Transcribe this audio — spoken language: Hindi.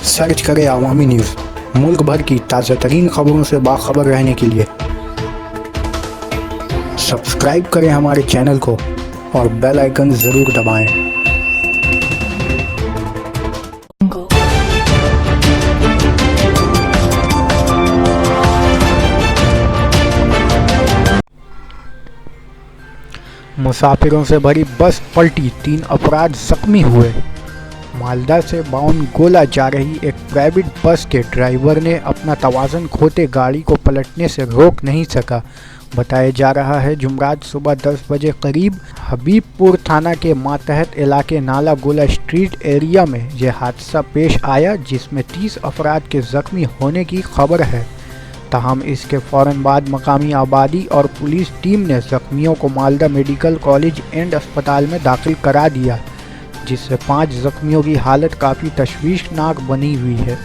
सर्च करें अवामी न्यूज़। मुल्क भर की ताज़ा तरीन खबरों से बाखबर रहने के लिए सब्सक्राइब करें हमारे चैनल को और बेल आइकन ज़रूर दबाएं। मुसाफिरों से भरी बस पलटी, 3 अपराध जख्मी हुए। मालदा से बाउन गोला जा रही एक प्राइवेट बस के ड्राइवर ने अपना तवाज़ुन खोते गाड़ी को पलटने से रोक नहीं सका। बताया जा रहा है जुमरात सुबह 10 बजे करीब हबीबपुर थाना के मातहत इलाके नाला गोला स्ट्रीट एरिया में यह हादसा पेश आया, जिसमें 30 अफराद के ज़ख्मी होने की खबर है। ताहम इसके फ़ौरन बाद मकामी आबादी और पुलिस टीम ने ज़ख्मियों को मालदा मेडिकल कॉलेज एंड अस्पताल में दाखिल करा दिया, जिससे 5 ज़ख्मियों की हालत काफ़ी तशवीशनाक बनी हुई है।